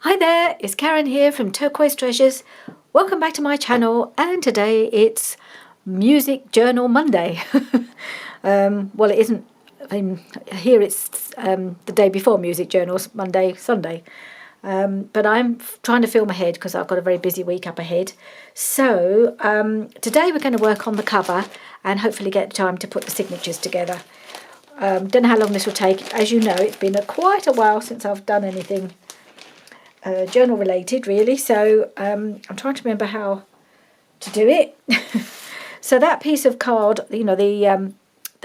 Hi there, it's Karen here from Turquoise Treasures. Welcome back to my channel, and today it's Music Journal Monday. Well, it isn't. Here it's the day before Music Journals, Monday, Sunday. But I'm trying to film ahead because I've got a very busy week up ahead. So today we're going to work on the cover and hopefully get time to put the signatures together. Don't know how long this will take. As you know, it's been quite a while since I've done anything journal related, really. So I'm trying to remember how to do it. So that piece of card, you know, the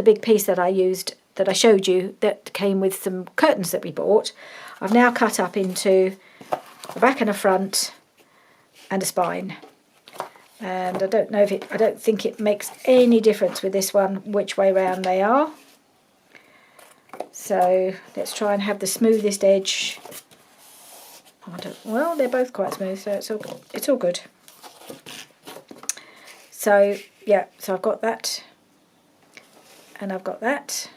big piece that I used, that I showed you, that came with some curtains that we bought, I've now cut up into a back and a front and a spine. And I don't think it makes any difference with this one which way round they are. So let's try and have the smoothest edge. Well, they're both quite smooth, so it's all good. So yeah, so I've got that, and I've got that.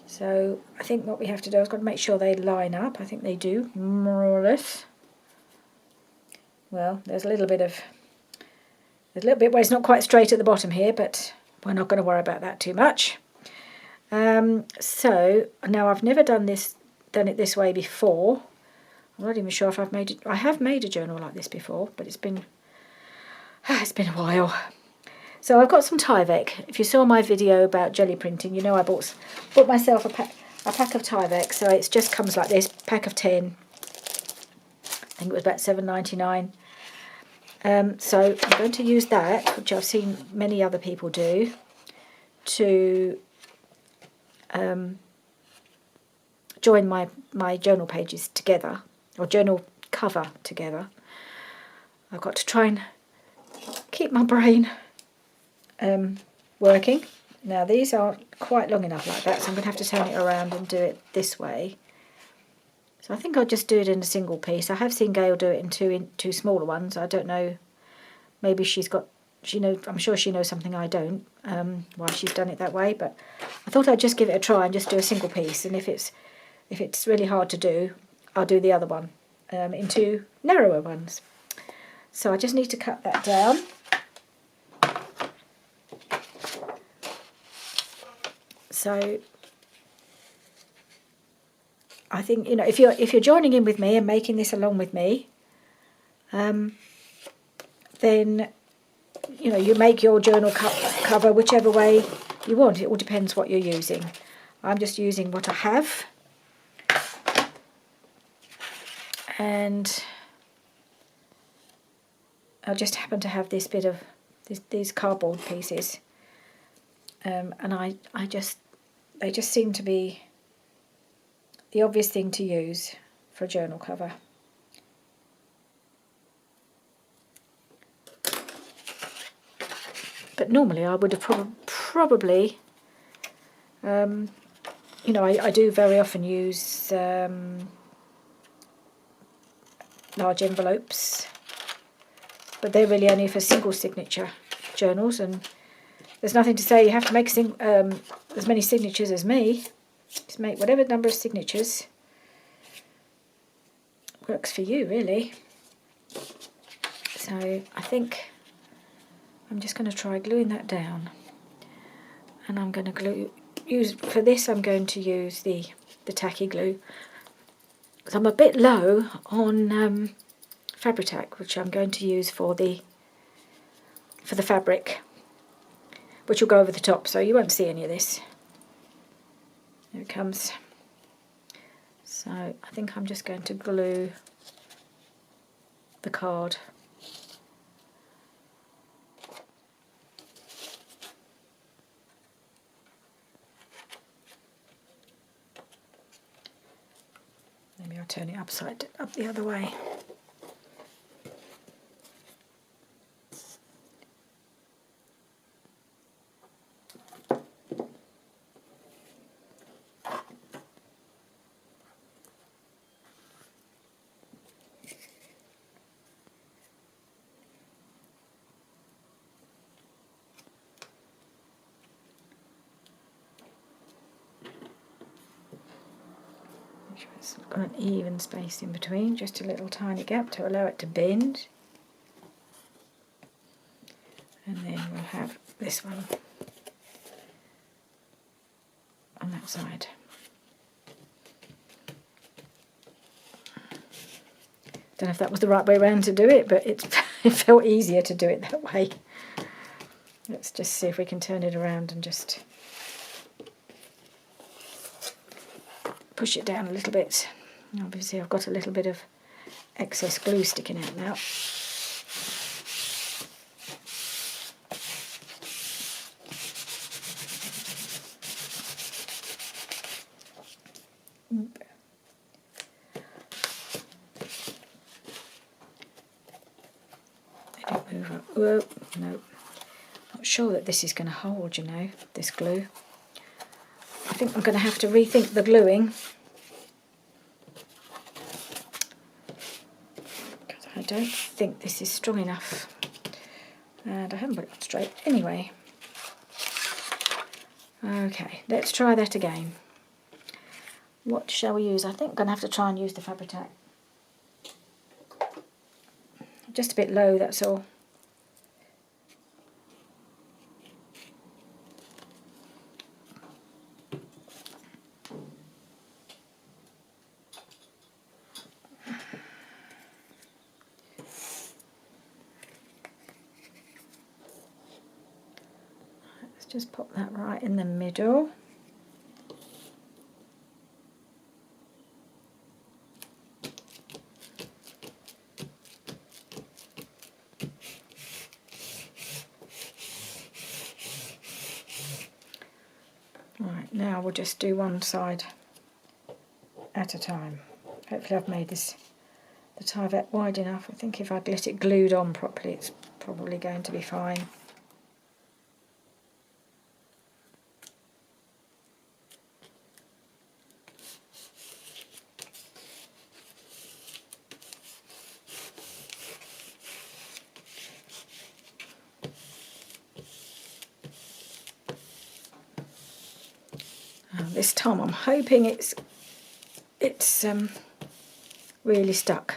So I think what we have to do is got to make sure they line up. I think they do, more or less. Well, there's a little bit where it's not quite straight at the bottom here, but we're not going to worry about that too much. So now I've never done it this way before. I'm not even sure if I've made it. I have made a journal like this before, but it's been a while. So I've got some Tyvek. If you saw my video about jelly printing, you know I bought myself a pack of Tyvek. So it just comes like this, pack of 10. I think it was about $7.99. So I'm going to use that, which I've seen many other people do, to join my journal pages together, or journal cover together. I've got to try and keep my brain working. Now these aren't quite long enough like that, so I'm going to have to turn it around and do it this way. So I think I'll just do it in a single piece. I have seen Gail do it in two smaller ones. I don't know, maybe I'm sure she knows something I don't, why she's done it that way, but I thought I'd just give it a try and just do a single piece, and if it's really hard to do, I'll do the other one in two narrower ones. So I just need to cut that down. So I think, you know, if you're joining in with me and making this along with me, then, you know, you make your journal cover whichever way you want. It all depends what you're using. I'm just using what I have. And I just happen to have this bit of these cardboard pieces, and they just seem to be the obvious thing to use for a journal cover. But normally I would have probably you know, I do very often use large envelopes, but they're really only for single signature journals, and there's nothing to say you have to make as many signatures as me. Just make whatever number of signatures works for you, really. So I think I'm just going to try gluing that down, and I'm going to for this I'm going to use the tacky glue. So I'm a bit low on Fabri-Tac, which I'm going to use for the fabric, which will go over the top, so you won't see any of this. Here it comes. So I think I'm just going to glue the card. Maybe I'll turn it up the other way. Make sure it's got an even space in between, just a little tiny gap to allow it to bend. And then we'll have this one on that side. Don't know if that was the right way around to do it, but it felt easier to do it that way. Let's just see if we can turn it around and just push it down a little bit. Obviously I've got a little bit of excess glue sticking out now. Whoa, no. Not sure that this is going to hold, you know, this glue. I think I'm going to have to rethink the gluing. Because I don't think this is strong enough. And I haven't put it straight anyway. Okay, let's try that again. What shall we use? I think I'm going to have to try and use the Fabri-Tac. Just a bit low, that's all. Let's just pop that right in the middle. Right, now we'll just do one side at a time. Hopefully I've made this the Tyvek wide enough. I think if I'd let it glued on properly, it's probably going to be fine. This time I'm hoping it's really stuck.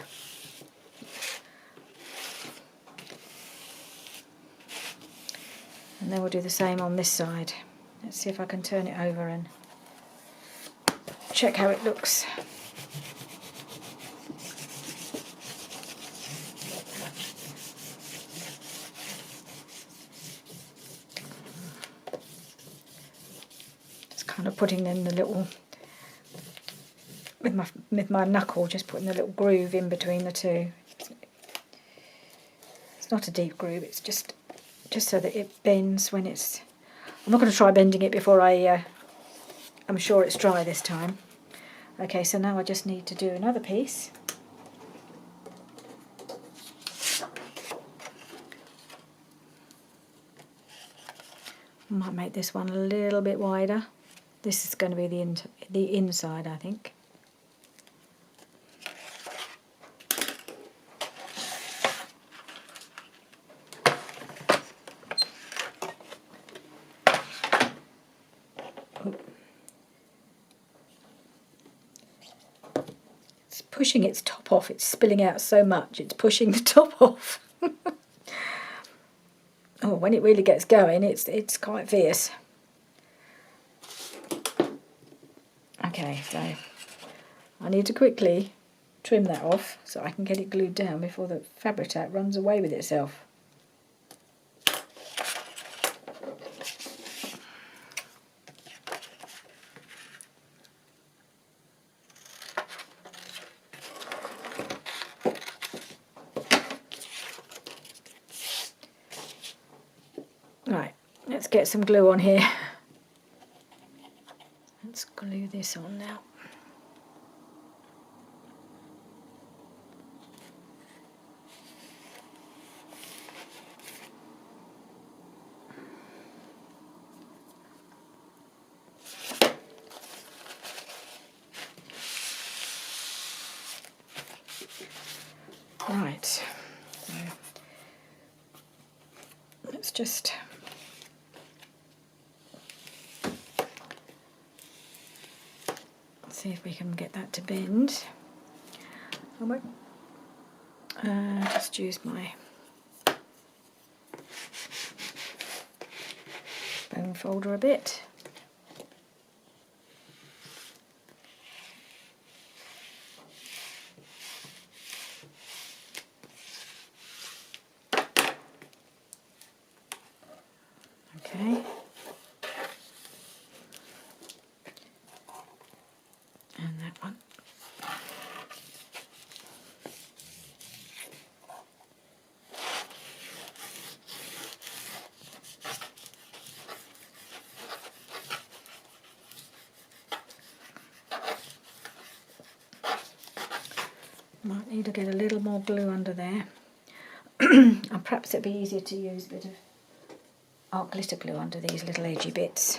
And then we'll do the same on this side. Let's see if I can turn it over and check how it looks. Kind of putting in the little, with my knuckle, just putting the little groove in between the two. It's not a deep groove, it's just so that it bends when it's... I'm not going to try bending it before I'm sure it's dry this time. Okay, so now I just need to do another piece. I might make this one a little bit wider. This is going to be the inside, I think. It's pushing its top off. It's spilling out so much. It's pushing the top off. Oh, when it really gets going, it's quite fierce. Okay, so I need to quickly trim that off so I can get it glued down before the Fabri-Tac runs away with itself. Right, let's get some glue on here. Let's glue this on now. Right, so let's just see if we can get that to bend. I won't just use my bone folder a bit. Okay. And that one. Might need to get a little more glue under there. And perhaps it'd be easier to use a bit of art glitter glue under these little edgy bits.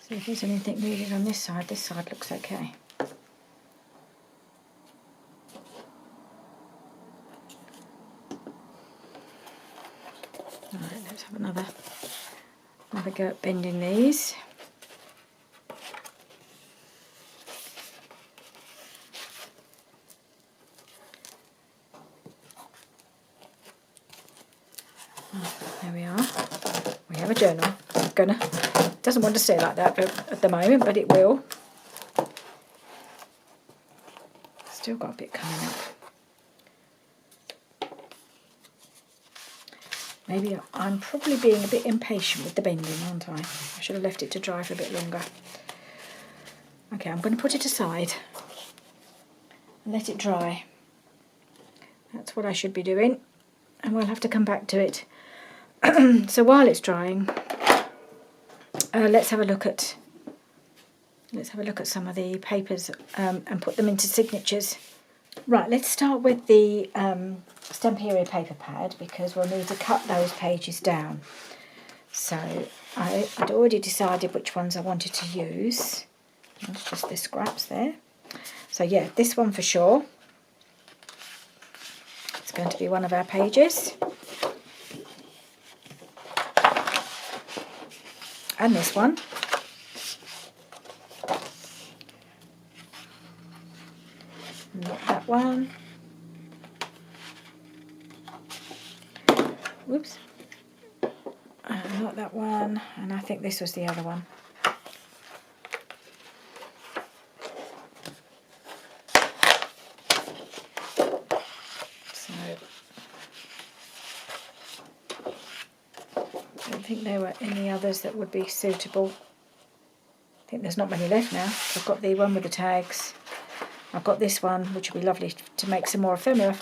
See if there's anything needed on this side. This side looks okay. Right, let's have another go at bending these. There we are. We have a journal. It doesn't want to stay like that at the moment, but it will. Still got a bit coming up. Maybe I'm probably being a bit impatient with the bending, aren't I? I should have left it to dry for a bit longer. Okay, I'm going to put it aside and let it dry. That's what I should be doing, and we'll have to come back to it. So while it's drying, let's have a look at some of the papers and put them into signatures. Right, let's start with the Stamperia paper pad, because we'll need to cut those pages down. So I'd already decided which ones I wanted to use. That's just the scraps there. So yeah, this one for sure. It's going to be one of our pages. And this one. Not that one. Whoops. Not that one. And I think this was the other one. So I don't think there were any others that would be suitable. I think there's not many left now. I've got the one with the tags. I've got this one, which would be lovely to make some more ephemera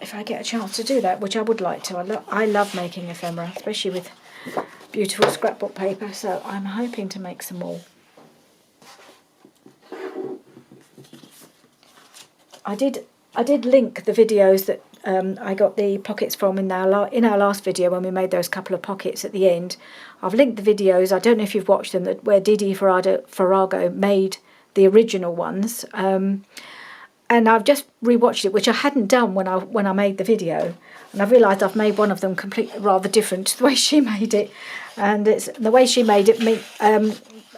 if I get a chance to do that, which I would like to. I love making ephemera, especially with beautiful scrapbook paper, so I'm hoping to make some more. I did link the videos that I got the pockets from in our last video when we made those couple of pockets at the end. I've linked the videos. I don't know if you've watched them, where Didi Farago made the original ones, and I've just rewatched it, which I hadn't done when I made the video, and I've realised I've made one of them completely rather different to the way she made it, and it's the way she made it.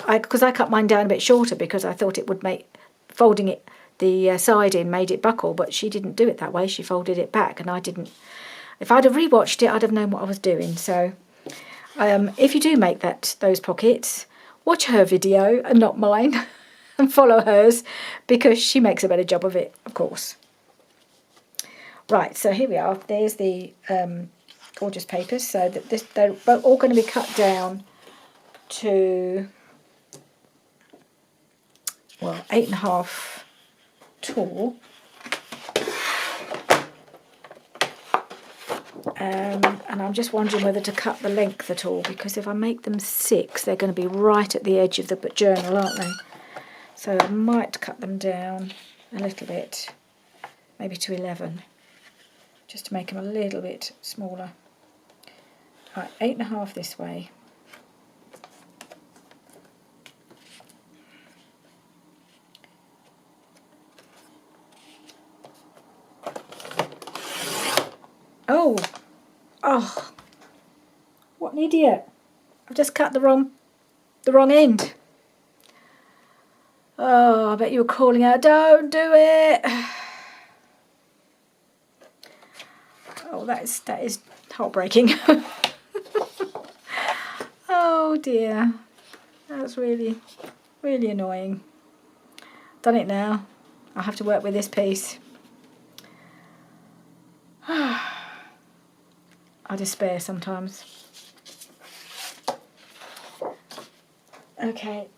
Because I cut mine down a bit shorter because I thought it would make folding it the side in made it buckle, but she didn't do it that way. She folded it back, and I didn't. If I'd have rewatched it, I'd have known what I was doing. So if you do make those pockets, watch her video and not mine. And follow hers, because she makes a better job of it, of course. Right, so here we are. There's the gorgeous papers. So that they're all going to be cut down to, well, 8.5 tall. And I'm just wondering whether to cut the length at all, because if I make them 6, they're going to be right at the edge of the journal, aren't they? So I might cut them down a little bit, maybe to 11, just to make them a little bit smaller. Right, 8.5 this way. Oh, oh, what an idiot. I've just cut the wrong end. Oh, I bet you were calling out, don't do it. Oh, that is heartbreaking. Oh dear. That's really, really annoying. Done it now. I'll have to work with this piece. I despair sometimes. Okay,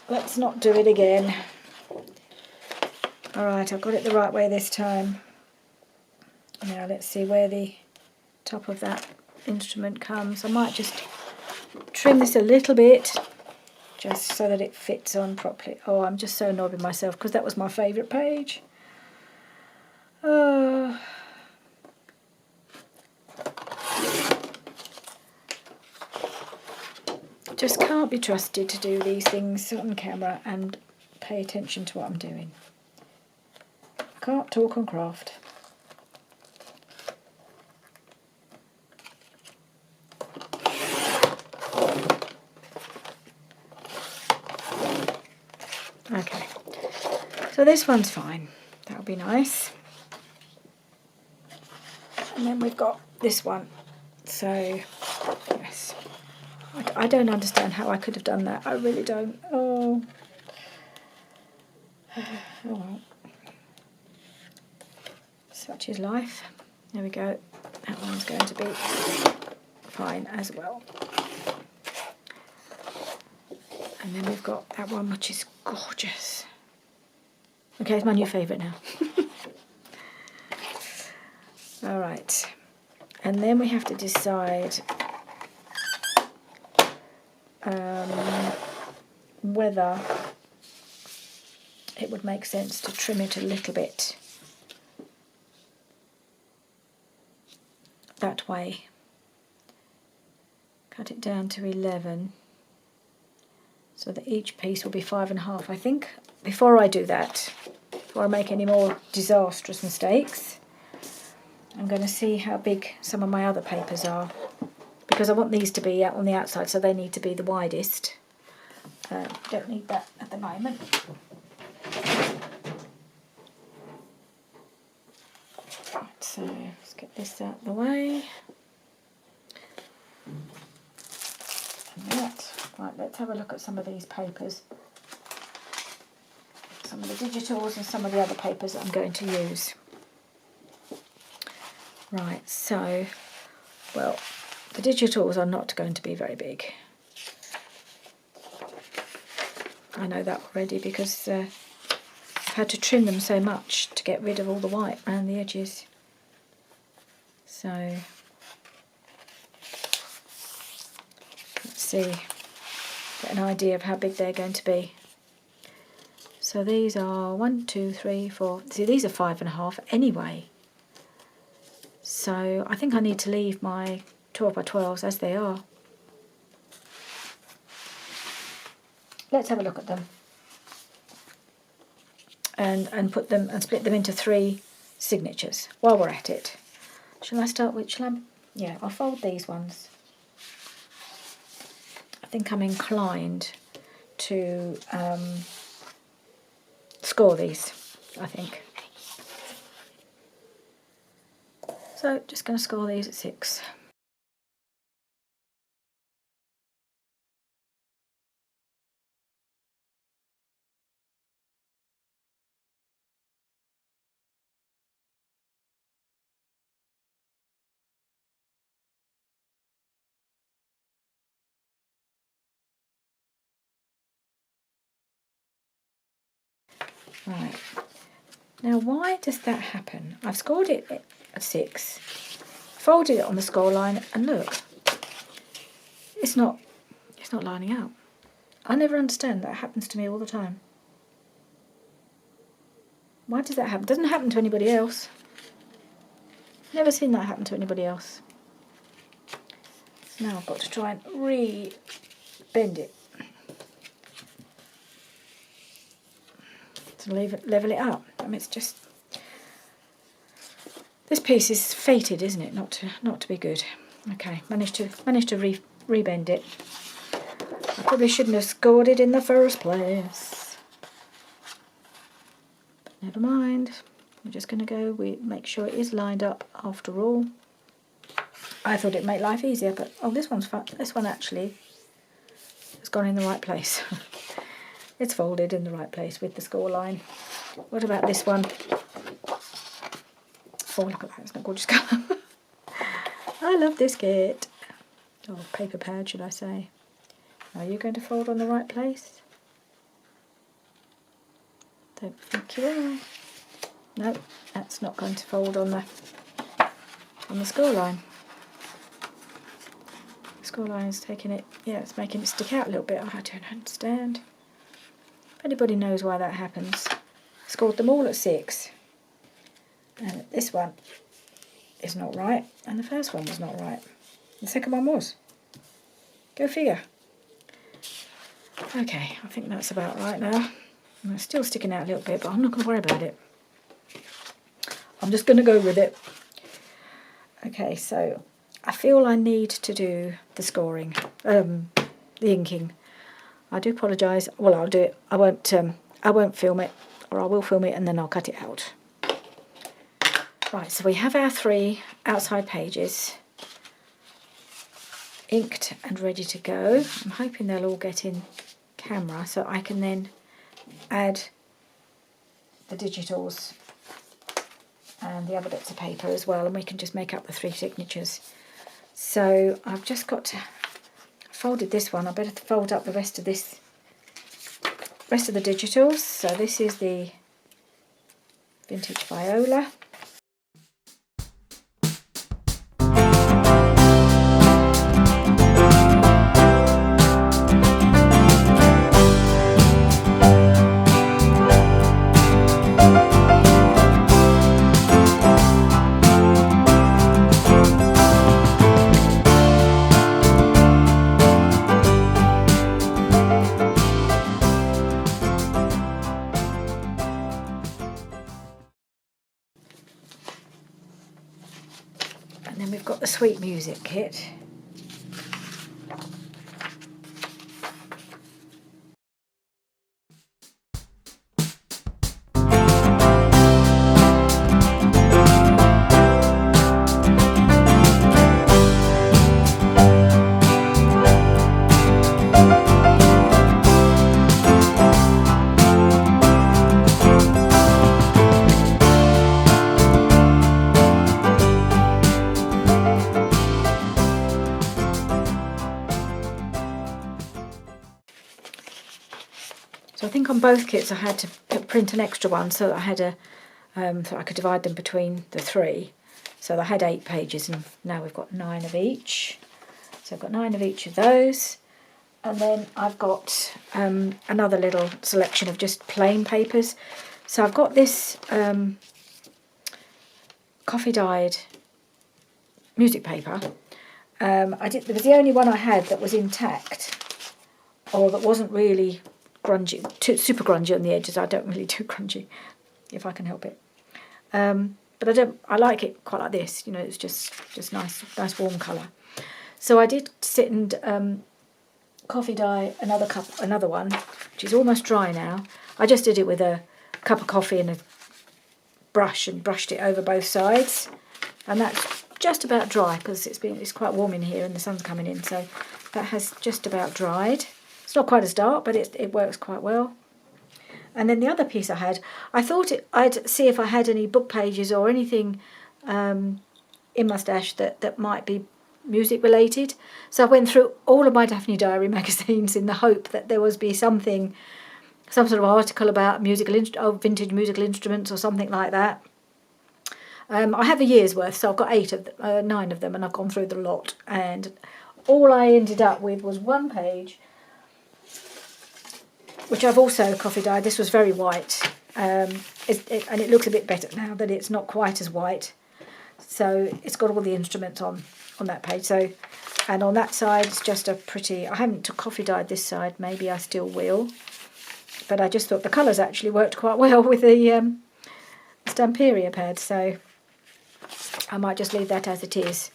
let's not do it again. Alright, I've got it the right way this time. Now let's see where the top of that instrument comes. I might just trim this a little bit, just so that it fits on properly. Oh, I'm just so annoyed with myself because that was my favourite page. Oh. Just can't be trusted to do these things on camera and pay attention to what I'm doing. Can't talk on craft. Okay, so this one's fine. That'll be nice. And then we've got this one. So, yes. I don't understand how I could have done that. I really don't. Oh. Oh well. Such is life. There we go. That one's going to be fine as well. And then we've got that one, which is gorgeous. Okay, it's my new favourite now. All right. And then we have to decide whether it would make sense to trim it a little bit that way. Cut it down to 11 so that each piece will be 5.5. I think before I do that, before I make any more disastrous mistakes, I'm going to see how big some of my other papers are, because I want these to be out on the outside, so they need to be the widest. Don't need that at the moment. Right, so let's get this out of the way. And that. Right, let's have a look at some of these papers. Some of the digitals and some of the other papers that I'm going to use. Right, so, well, the digitals are not going to be very big. I know that already because I've had to trim them so much to get rid of all the white around the edges. So, let's see, get an idea of how big they're going to be. So these are 1, 2, 3, 4. See, these are 5.5 anyway. So I think I need to leave my 12 by 12s as they are. Let's have a look at them and put them and split them into 3 signatures while we're at it. Shall I start with, yeah, I'll fold these ones. I think I'm inclined to score these, I think. So just going to score these at 6. Right, now why does that happen? I've scored it at 6, folded it on the score line, and look, it's not lining up. I never understand, that happens to me all the time. Why does that happen? It doesn't happen to anybody else. Never seen that happen to anybody else. Now I've got to try and re-bend it to level it up. I mean, it's just, this piece is fated, isn't it? Not to be good. Okay, managed to re-bend it. I probably shouldn't have scored it in the first place. But never mind. I'm just going to go, make sure it is lined up after all. I thought it'd make life easier, but oh, this one's fun. This one actually has gone in the right place. It's folded in the right place with the score line. What about this one? Oh, look at that, it's not gorgeous colour. I love this kit. Oh, paper pad, should I say. Are you going to fold on the right place? Don't think you are. No, that's not going to fold on the score line. The score line is taking it, yeah, it's making it stick out a little bit. Oh, I don't understand. If anybody knows why that happens. I scored them all at 6. And this one is not right, and the first one was not right. The second one was. Go figure. Okay, I think that's about right now. It's still sticking out a little bit, but I'm not going to worry about it. I'm just going to go with it. Okay, so I feel I need to do the scoring, the inking. I do apologise. Well, I'll do it. I won't film it, or I will film it and then I'll cut it out. Right, so we have our 3 outside pages inked and ready to go. I'm hoping they'll all get in camera so I can then add the digitals and the other bits of paper as well, and we can just make up the 3 signatures. So I've just got to folded this one. I better fold up the rest of the digitals. So this is the Vintage Viola. And then we've got the Sweet Music kit. So I think on both kits I had to print an extra one so that I had so I could divide them between the 3. So I had 8 pages and now we've got 9 of each. So I've got 9 of each of those. And then I've got another little selection of just plain papers. So I've got this coffee dyed music paper. There was the only one I had that was intact, or that wasn't really grungy, super grungy on the edges. I don't really do grungy, if I can help it. But I like it quite like this. You know, it's just nice warm colour. So I did sit and coffee dye another one, which is almost dry now. I just did it with a cup of coffee and a brush and brushed it over both sides, and that's just about dry because it's quite warm in here and the sun's coming in, so that has just about dried. It's not quite as dark, but it works quite well. And then the other piece I thought I'd see if I had any book pages or anything in my stash that might be music related. So I went through all of my Daphne Diary magazines in the hope that there would be some sort of article about vintage musical instruments or something like that. I have a year's worth, so I've got 9 of them, and I've gone through the lot, and all I ended up with was one page, which I've also coffee dyed. This was very white, and it looks a bit better now that it's not quite as white. So it's got all the instruments on, on that page. So, and on that side it's just a pretty, I haven't coffee dyed this side, maybe I still will, but I just thought the colours actually worked quite well with the Stamperia pad, so I might just leave that as it is.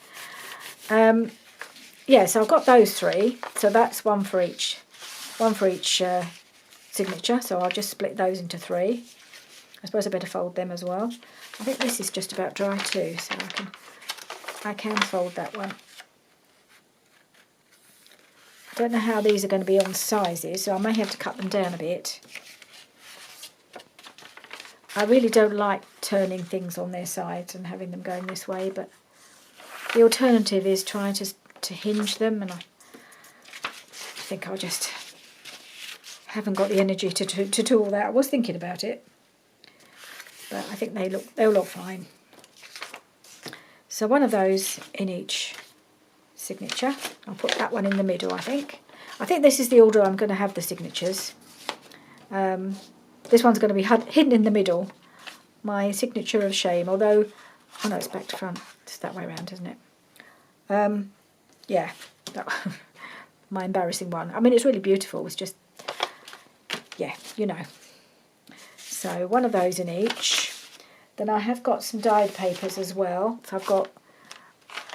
Yeah, so I've got those three, so that's one for each signature, so I'll just split those into three. I suppose I better fold them as well. I think this is just about dry too, so I can fold that one. I don't know how these are going to be on sizes, so I may have to cut them down a bit. I really don't like turning things on their sides and having them going this way, but the alternative is trying to hinge them, and I think I just haven't got the energy to do all that. I was thinking about it, but I think they'll look fine. So one of those in each signature. I'll put that one in the middle, I think. I think this is the order I'm going to have the signatures. This one's going to be hidden in the middle, my signature of shame, although, oh no, it's back to front. It's that way around, isn't it? Yeah, that my embarrassing one. I mean, it's really beautiful. It's just, yeah, you know. So one of those in each. Then I have got some dyed papers as well. So I've got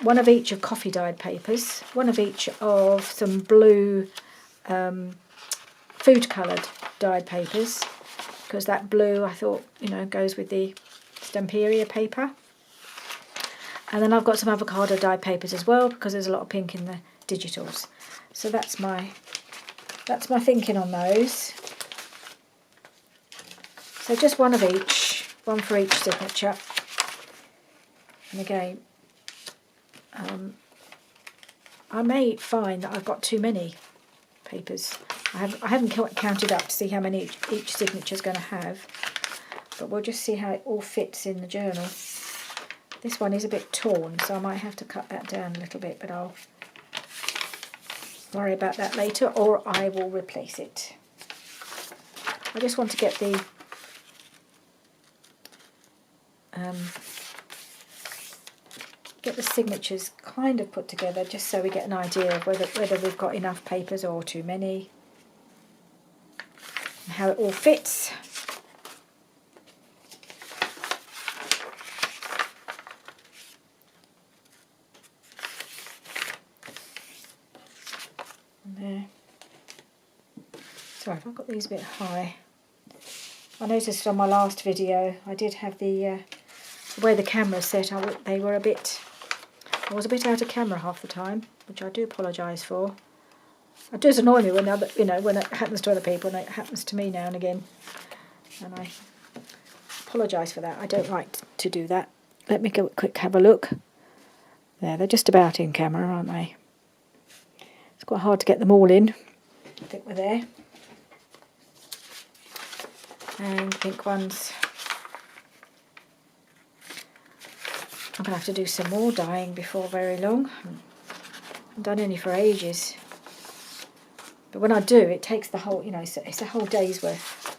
one of each of coffee dyed papers, one of each of some blue food coloured dyed papers, because that blue I thought, you know, goes with the Stamperia paper. And then I've got some avocado dyed papers as well, because there's a lot of pink in the digitals. So that's my thinking on those. So just one of each, one for each signature. And again, I may find that I've got too many papers. I haven't counted up to see how many each signature is going to have, but we'll just see how it all fits in the journal. This one is a bit torn, so I might have to cut that down a little bit, but I'll worry about that later, or I will replace it. I just want to get the signatures kind of put together, just so we get an idea of whether we've got enough papers or too many, and how it all fits. And there. Sorry if I've got these a bit high. I noticed on my last video I did have the way the camera set. I was a bit out of camera half the time, which I do apologise for. It does annoy me when when it happens to other people, and it happens to me now and again. And I apologise for that. I don't like to do that. Let me go quick have a look. There, they're just about in camera, aren't they? It's quite hard to get them all in. I think we're there. And the pink ones. I'm going to have to do some more dyeing before very long. I haven't done any for ages. But when I do, it takes the whole, it's a whole day's worth.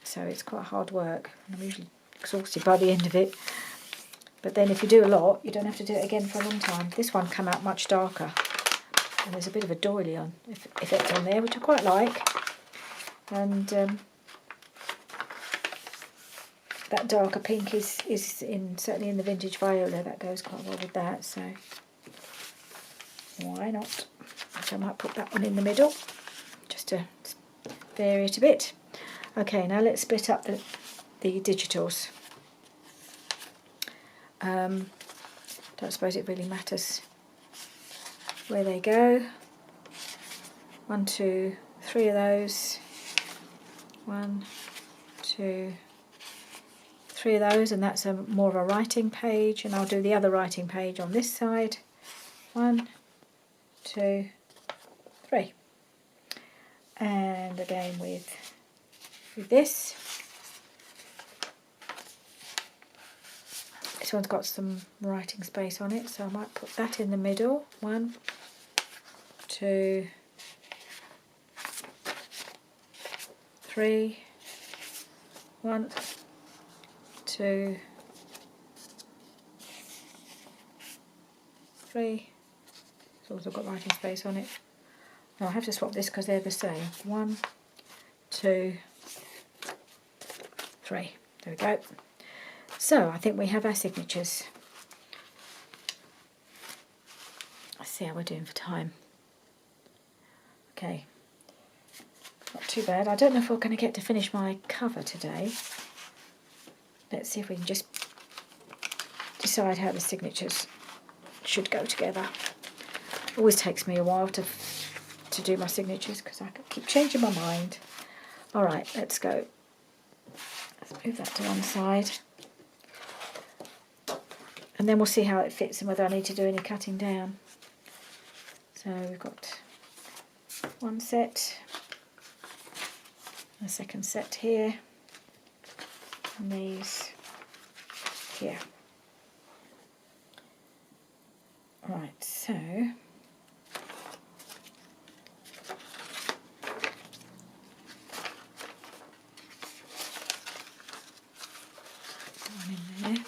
So it's quite hard work. I'm usually exhausted by the end of it. But then if you do a lot, you don't have to do it again for a long time. This one came out much darker. And there's a bit of a doily on effect on there, which I quite like. And that darker pink is certainly in the Vintage Viola. That goes quite well with that, so why not? So I might put that one in the middle, just to vary it a bit. Okay, now let's split up the digitals. Don't suppose it really matters where they go. 1, 2, 3 of those. 1, 2, 3 of those, and that's more of a writing page, and I'll do the other writing page on this side. 1, 2, 3. And again with this. This one's got some writing space on it, so I might put that in the middle. 1, 2, 3. 1, 2, 3. It's also got writing space on it. Now I have to swap this because they're the same. 1, 2, 3. There we go. So I think we have our signatures. Let's see how we're doing for time. Okay, not too bad. I don't know if we're going to get to finish my cover today. Let's see if we can just decide how the signatures should go together. It always takes me a while to do my signatures because I keep changing my mind. All right, let's go. Let's move that to one side. And then we'll see how it fits and whether I need to do any cutting down. So we've got one set, a second set here, and these here. Right, so one in there.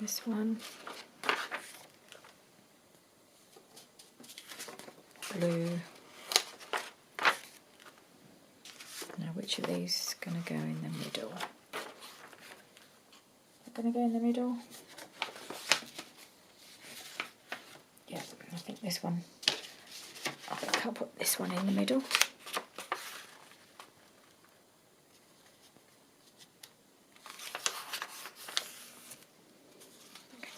This one, blue. Now which of these is going to go in the middle? Going to go in the middle? Yeah, I think this one. I think I'll put this one in the middle.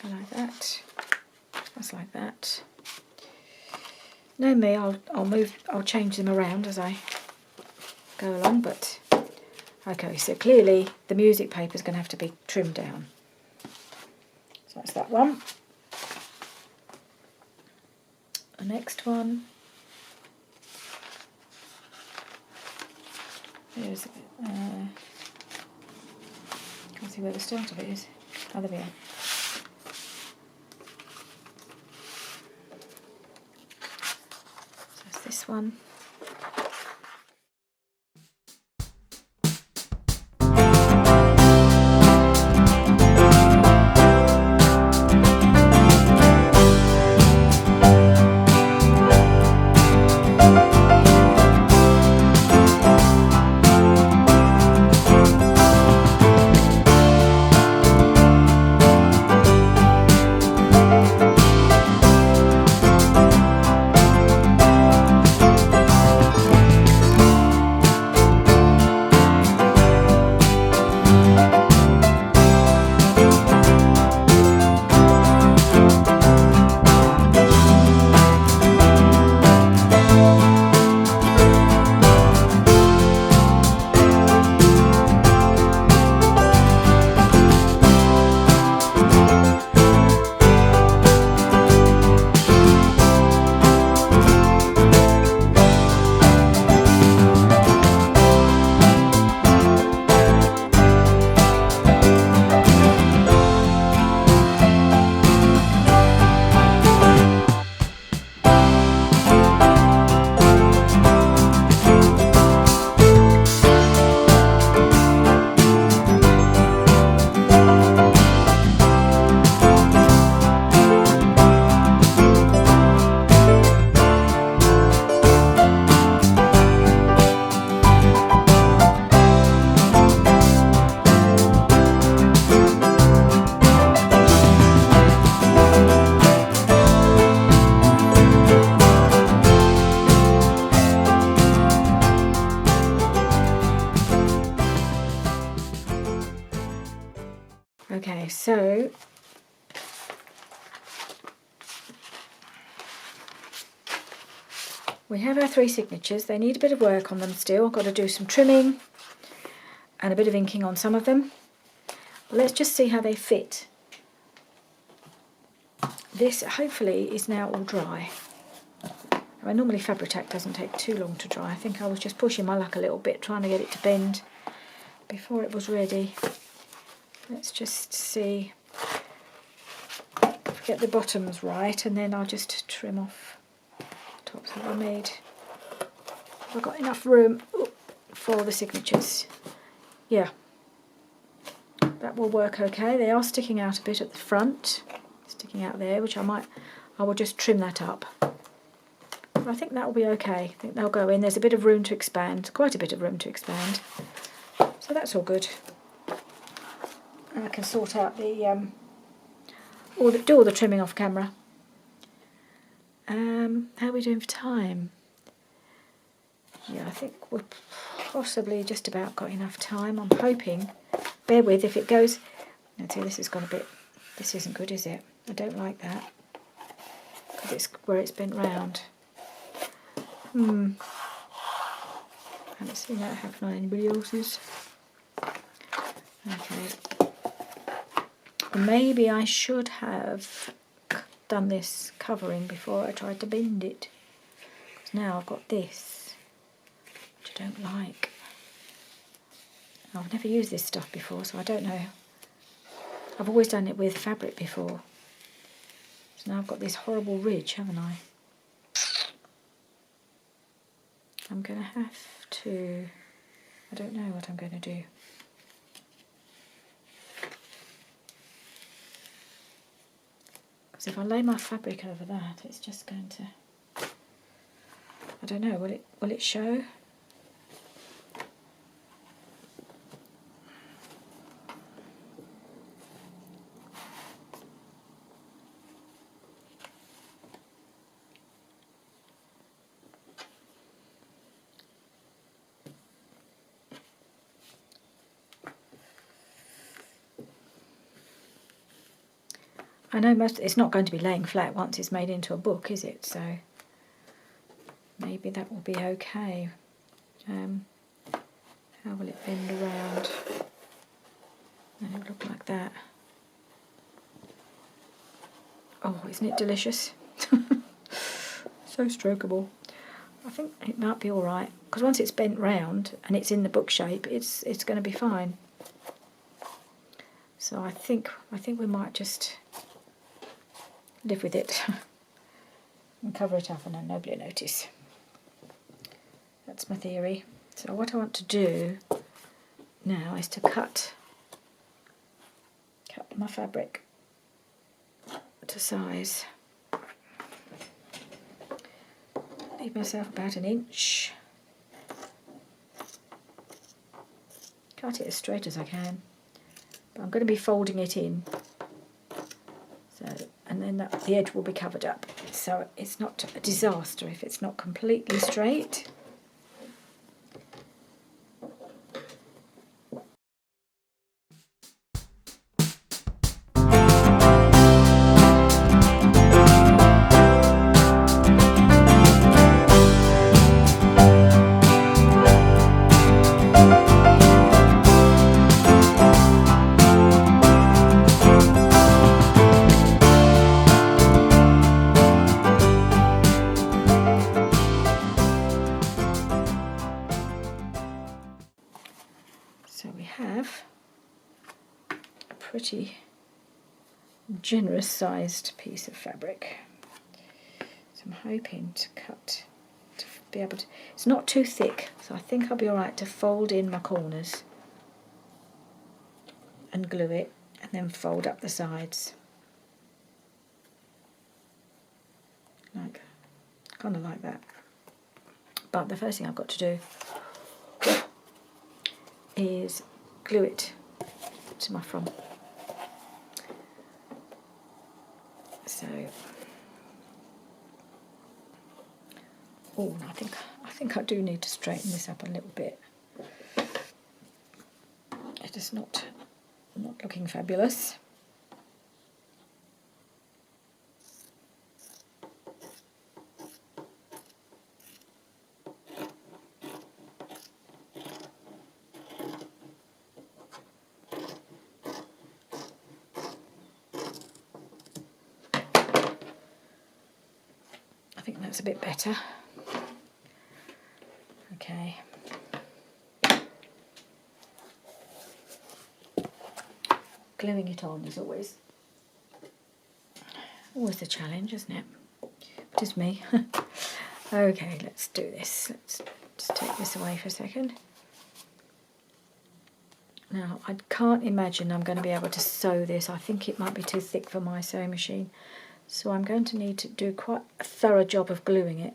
Like that. Just like that. Know me, I'll change them around as I go along, but okay, so clearly the music paper is going to have to be trimmed down. So that's that one. The next one. There's can't see where the start of it is. Oh, there we are. This one. Okay, so we have our 3 signatures. They need a bit of work on them still. I've got to do some trimming and a bit of inking on some of them. let's just see how they fit. This hopefully is now all dry. Normally Fabri-Tac doesn't take too long to dry. I think I was just pushing my luck a little bit, trying to get it to bend before it was ready. Let's just see, get the bottoms right, and then I'll just trim off the tops. Have I got enough room for the signatures? Yeah, that will work okay. They are sticking out a bit at the front, sticking out there, which I will just trim that up. But I think that will be okay. I think they'll go in. There's a bit of room to expand, quite a bit of room to expand. So that's all good. And I can sort out the do all the trimming off camera. How are we doing for time? Yeah, I think we've possibly just about got enough time. I'm hoping. Bear with if it goes. Let's see, this has gone a bit. This isn't good, is it? I don't like that because it's where it's bent round. I haven't seen that happen on anybody else's. Okay. Maybe I should have done this covering before I tried to bend it. Because now I've got this, which I don't like. I've never used this stuff before, so I don't know. I've always done it with fabric before. So now I've got this horrible ridge, haven't I? I'm going to have to... I don't know what I'm going to do. Because if I lay my fabric over that, it's just going to... I don't know, will it show? I know it's not going to be laying flat once it's made into a book, is it? So maybe that will be okay. How will it bend around? And it'll look like that. Oh, isn't it delicious? So strokeable. I think it might be all right because once it's bent round and it's in the book shape, it's going to be fine. So I think we might just live with it and cover it up and then nobody will notice. That's my theory. So what I want to do now is to cut my fabric to size. Leave myself about an inch. Cut it as straight as I can. But I'm going to be folding it in. So, and then the edge will be covered up. So it's not a disaster if it's not completely straight. So we have a pretty generous sized piece of fabric. So I'm hoping to be able to, it's not too thick, so I think I'll be alright to fold in my corners and glue it and then fold up the sides. Kind of like that. But the first thing I've got to do is glue it to my front. So, oh, I think I do need to straighten this up a little bit. It is not looking fabulous. I think that's a bit better. Okay. Gluing it on is always the challenge, isn't it? Just me. Okay, let's do this. Let's just take this away for a second. Now, I can't imagine I'm going to be able to sew this. I think it might be too thick for my sewing machine. So I'm going to need to do quite a thorough job of gluing it.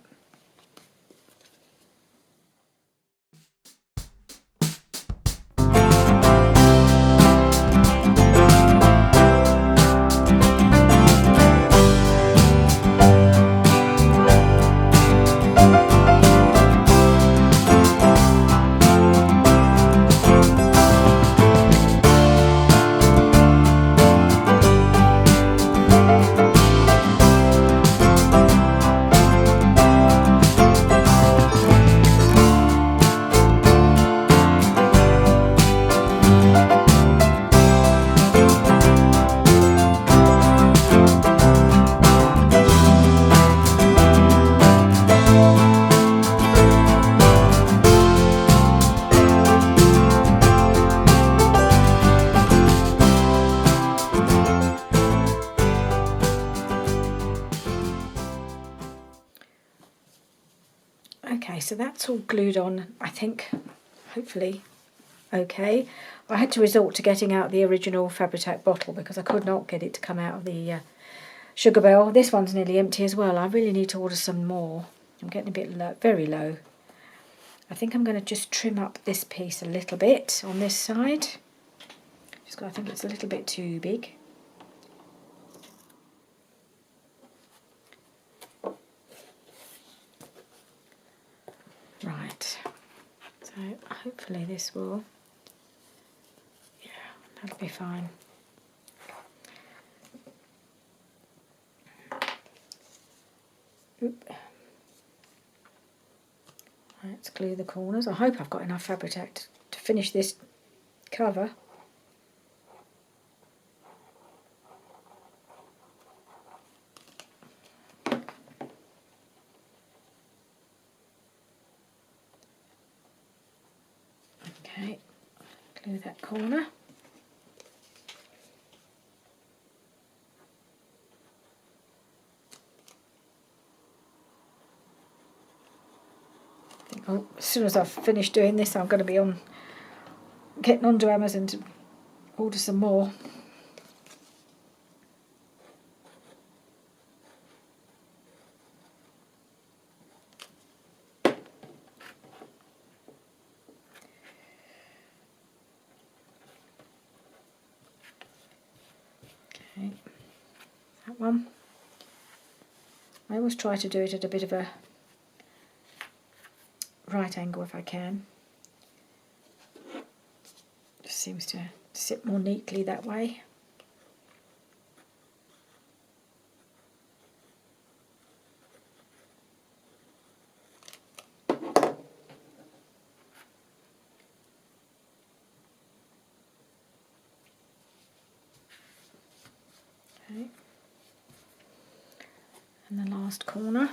Okay, so that's all glued on, I think, hopefully okay. I had to resort to getting out the original Fabri-Tac bottle because I could not get it to come out of the Sugar Belle. This one's nearly empty as well. I really need to order some more. I'm getting a bit low, very low. I think I'm going to just trim up this piece a little bit on this side. I think it's a little bit too big. Right, so hopefully this will, yeah, that'll be fine. Oop. Let's glue the corners. I hope I've got enough Fabri-Tac to finish this cover. Okay, glue that corner. Oh, as soon as I've finished doing this, I'm going to be getting onto Amazon to order some more. Okay, that one. I always try to do it at a bit of a right angle if I can. Just seems to sit more neatly that way. Okay. And the last corner.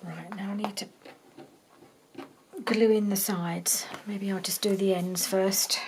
Right, now I need to glue in the sides. Maybe I'll just do the ends first.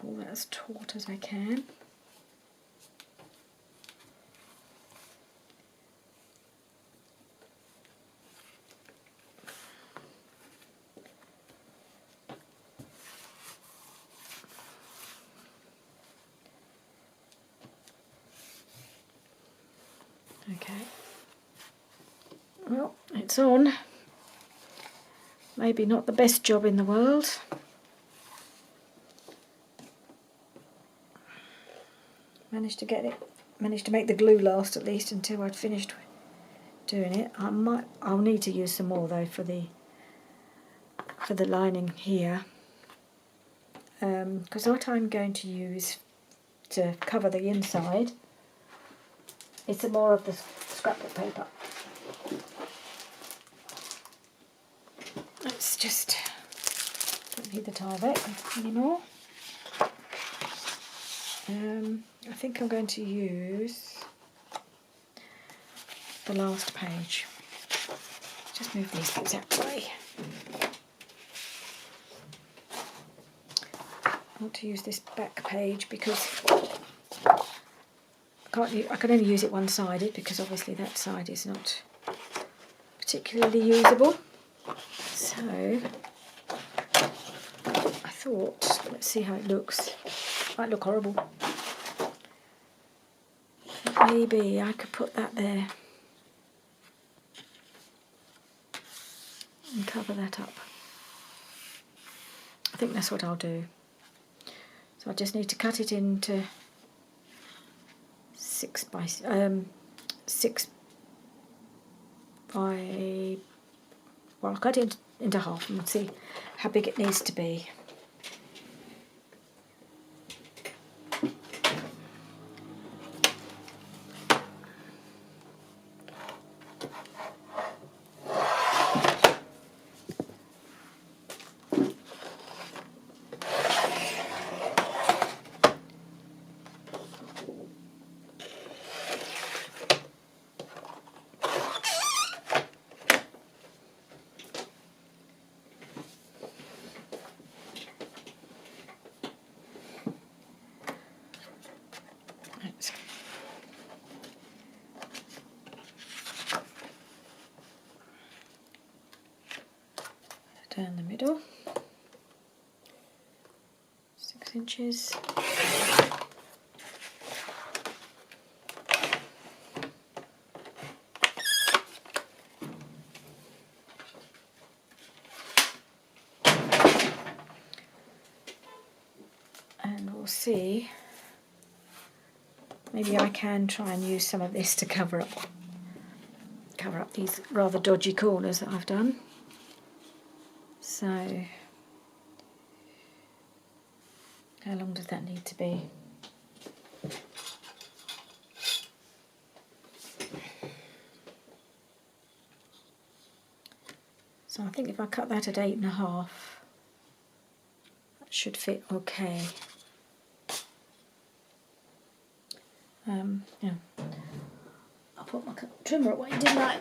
pull that as taut as I can. Okay, well, it's on. Maybe not the best job in the world. Managed to make the glue last at least until I'd finished doing it. I'll need to use some more though for the lining here, because what I'm going to use to cover the inside is some more of the scrapbook paper. Let's just don't need the Tyvek anymore. I think I'm going to use the last page. Just move these bits out of the way. I want to use this back page because I can only use it one-sided because obviously that side is not particularly usable. So I thought, let's see how it looks. Might look horrible. Maybe I could put that there and cover that up. I think that's what I'll do. So I just need to cut it into 6 by well, I'll cut it into half and see how big it needs to be. Down the middle, 6 inches. And we'll see, maybe I can try and use some of this to cover up these rather dodgy corners that I've done. So, how long does that need to be? So I think if I cut that at 8.5, that should fit okay. Yeah. I put my trimmer away, didn't I?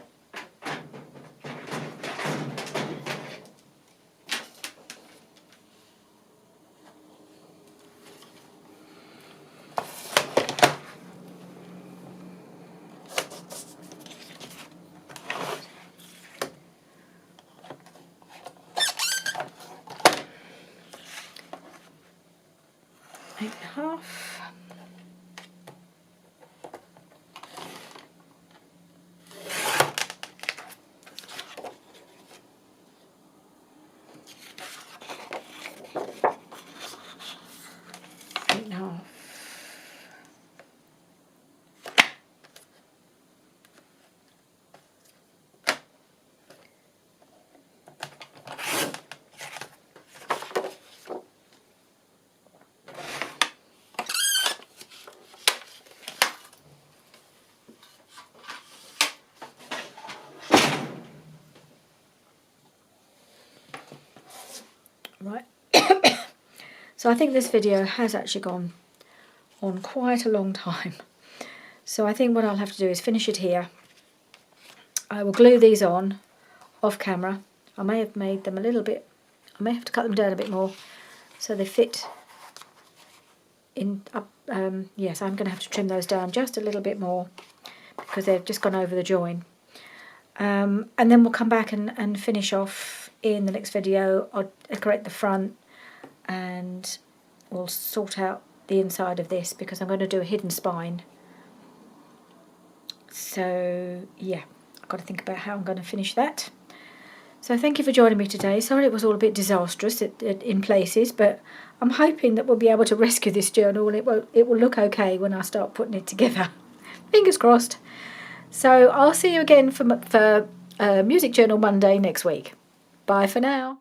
Half. Right, so I think this video has actually gone on quite a long time. So I think what I'll have to do is finish it here. I will glue these on off camera. I may have made them a little bit, I may have to cut them down a bit more so they fit yes, I'm going to have to trim those down just a little bit more because they've just gone over the join. And then we'll come back and finish off in the next video. I'll decorate the front and we'll sort out the inside of this because I'm going to do a hidden spine. So yeah, I've got to think about how I'm going to finish that. So thank you for joining me today. Sorry it was all a bit disastrous in places, but I'm hoping that we'll be able to rescue this journal and it will look okay when I start putting it together. Fingers crossed. So I'll see you again for Music Journal Monday next week. Bye for now.